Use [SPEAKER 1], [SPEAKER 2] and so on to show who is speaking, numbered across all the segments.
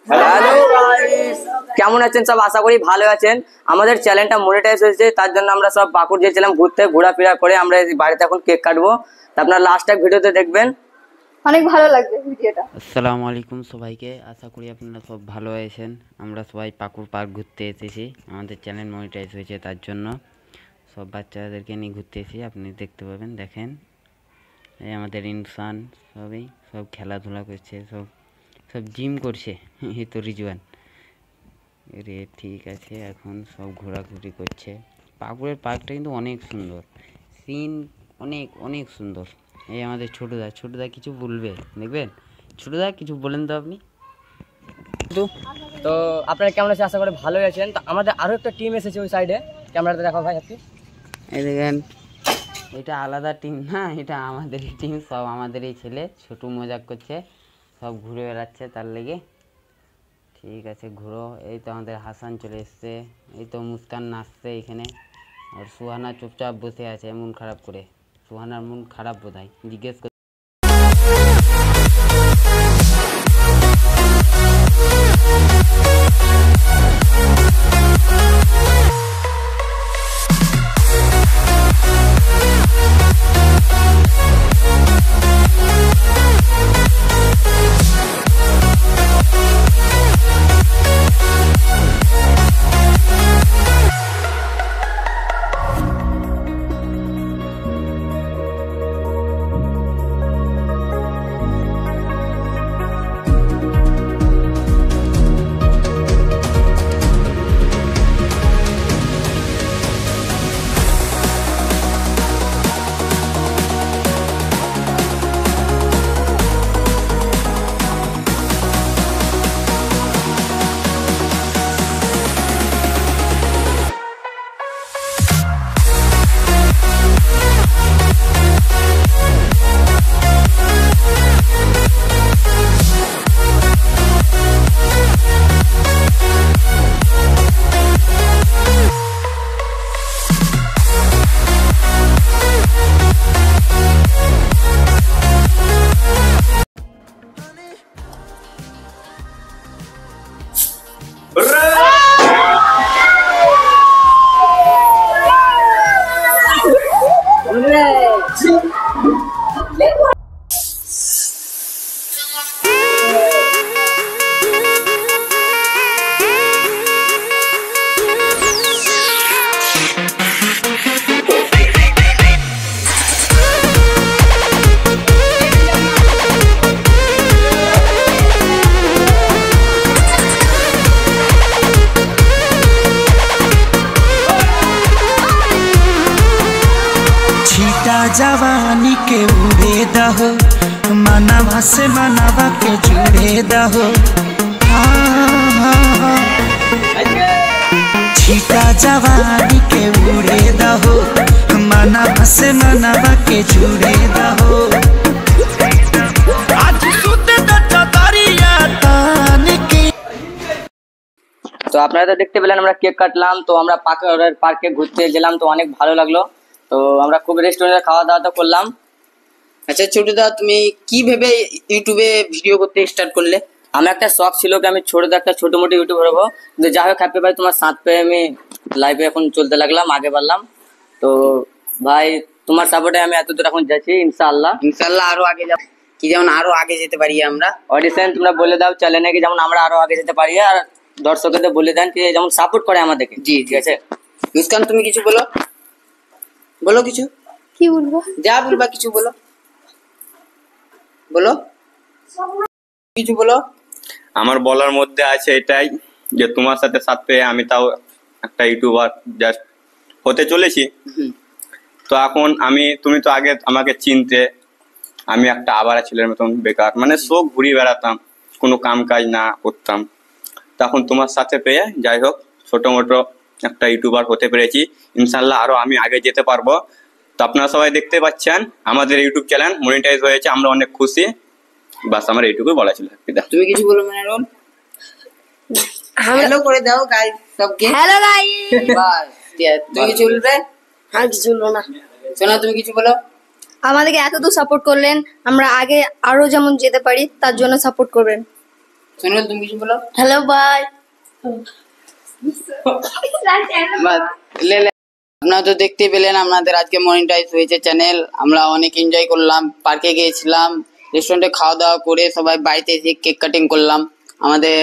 [SPEAKER 1] Hello guys, কেমন আছেন সব? আশা করি ভালো আছেন। আমাদের চ্যানেলটা মনিটাইজ হয়েছে, তার জন্য আমরা সব পাকুড় গিয়েছিলাম ঘুরতে, ঘোরাফেরা করে আমরা বাড়িতে এখন কেক কাটবো। আপনারা লাস্ট এক ভিডিওতে দেখবেন,
[SPEAKER 2] অনেক ভালো লাগবে ভিডিওটা।
[SPEAKER 3] আসসালামু আলাইকুম সবাইকে, আশা করি আপনারা সব ভালো আছেন। আমরা সবাই পাকুড় পার্ক ঘুরতে এসেছি, আমাদের চ্যানেল মনিটাইজ হয়েছে তার জন্য সব বাচ্চাদেরকে নিয়ে ঘুরতে এসেছি। আপনি দেখতে পাবেন, দেখেন এই আমাদের ইনসান সবই সব খেলাধুলা করছে, সব জিম করছে। এই তো রিজওয়ান রে, ঠিক আছে, এখন সব ঘোরাঘুরি করছে। পাকুড়ের পার্কটা কিন্তু অনেক সুন্দর, সিন অনেক অনেক সুন্দর। এই আমাদের ছোটদা কিছু বলবে, দেখবেন। ছোটদা কিছু বলেন তো আপনি।
[SPEAKER 1] তো আপনারা কেমন আছেন? আশা করি ভালোই আছেন। তো আমাদের আরো একটা টিম এসেছে ওই সাইডে, ক্যামেরাতে দেখাও ভাই আপনি।
[SPEAKER 3] এই দেখেন, এটা আলাদা টিম না, এটা আমাদেরই টিম, সব আমাদেরই ছেলে। ছোটু মজাক করছে, সব ঘুরে বেড়াচ্ছে তার লেগে। ঠিক আছে, ঘুরো। এই তো আমাদের হাসান চলে এসছে, এই তো মুস্কান নাচছে এখানে, আর সুহানা চুপচাপ বসে আছে মন খারাপ করে। সুহানার মন খারাপ বোধ হয়, জিজ্ঞেস করে।
[SPEAKER 4] जवानी के उड़े दहो, मनावा से मनावा के जुड़े दहो। छीटा जवानी के उड़े दहो, मनावा से मनावा के जुड़े दहो। आज सुते दरिया तान के।
[SPEAKER 1] তো আপনারা তো দেখতে পেলেন আমরা কেক কাটলাম। তো আমরা পার্কে ঘুরতে গেলাম, তো অনেক ভালো লাগলো। তো আমরা খুব রেস্টুরেন্টে খাওয়া দাওয়া তো করলাম।
[SPEAKER 5] আচ্ছা ছোটদা, তুমি কি ভেবে ইউটিউবে ভিডিও করতে স্টার্ট করলে?
[SPEAKER 1] আমার একটা শখ ছিল কি আমি একটা ছোট মোটো ইউটিউবার হবো, কিন্তু যাই হোক হ্যাপি ভাই তোমার সাথ পেয়ে আমি লাইভে এখন চলতে লাগলাম, আগে বাড়লাম। তো ভাই তোমার সাপোর্টে আমি এতদূর এখন যাচ্ছি, ইনশাআল্লাহ
[SPEAKER 5] আরো আগে যাব, কি যেমন আরো আগে যেতে পারি আমরা।
[SPEAKER 1] অডিশন তোমরা বলে দাও চ্যানেলে কি যেমন আমরা আরো আগে যেতে পারি, আর দর্শকদের বলে দেন কি যেমন সাপোর্ট করে আমাদেরকে।
[SPEAKER 5] জি ঠিক আছে। মুস্কান তুমি কিছু বলো, কিছু
[SPEAKER 2] কি বলবো?
[SPEAKER 5] যা বলবা কিছু বলো, কিছু বলো।
[SPEAKER 6] আমার বলার মধ্যে আছে এটাই যে তোমার সাথে সাথ পেয়ে আমি তাও একটা ইউটিউবার জাস্ট হতে চলেছি। তো এখন তুমি তো আগে আমাকে চিনতে, আমি একটা আবারা ছেলের মতন বেকার, মানে সব ঘুরি বেড়াতাম, কোনো কাম কাজ না করতাম। তখন তোমার সাথে পেয়ে যাই হোক ছোট মোটো একটা ইউটিউবার হতে পেরেছি। ইনশাল্লাহ আরো আমি আগে যেতে পারবো। তো আপনারা সবাই দেখতে পাচ্ছেন আমাদের ইউটিউব চ্যানেল মনিটাইজ হয়েছে, আমরা অনেক খুশি। বাস আমার এইটুকুই বলা ছিল।
[SPEAKER 5] তুমি কিছু বলো মেনারুল? হ্যালো করে দাও গাইস সবকে।
[SPEAKER 2] Hello guys.
[SPEAKER 5] বাস তুমি কিছু বলবে?
[SPEAKER 2] আর কিছু বলবো না।
[SPEAKER 5] সোনা তুমি কিছু বলো।
[SPEAKER 2] আমাদেরকে এতদূর সাপোর্ট করলেন, আমরা আগে আরো যেমন যেতে পারি তার জন্য সাপোর্ট করবেন।
[SPEAKER 5] সোনুল তুমি কিছু বলো।
[SPEAKER 2] হ্যালো ভাই।
[SPEAKER 5] আপনারা তো দেখতে পেলেন আপনাদের আজকে মনিটাইজ হয়েছে চ্যানেল। আমরা অনেক এনজয় করলাম, পার্কে গিয়েছিলাম, রেস্টুরেন্টে খাওয়া দাওয়া করে সবাই বাড়িতে এসে কেক কাটিং করলাম। আমাদের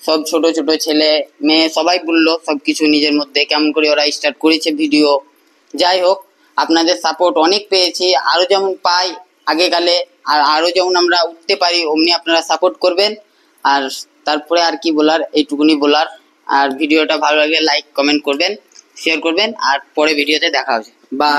[SPEAKER 5] সব ছোট ছোট ছেলে মেয়ে সবাই বললো সবকিছু নিজের মধ্যে কেমন করে ওরা স্টার্ট করেছে ভিডিও। যাই হোক, আপনাদের সাপোর্ট অনেক পেয়েছি, আরো যেমন পাই আগেকালে, আর আরো যেমন আমরা উঠতে পারি অমনি আপনারা সাপোর্ট করবেন। আর তারপরে আর কি বলার, এইটুকুনি বলার। আর ভিডিওটা ভালো লাগলে লাইক কমেন্ট করবেন, শেয়ার করবেন, আর পরে ভিডিওতে দেখা হবে। বাই।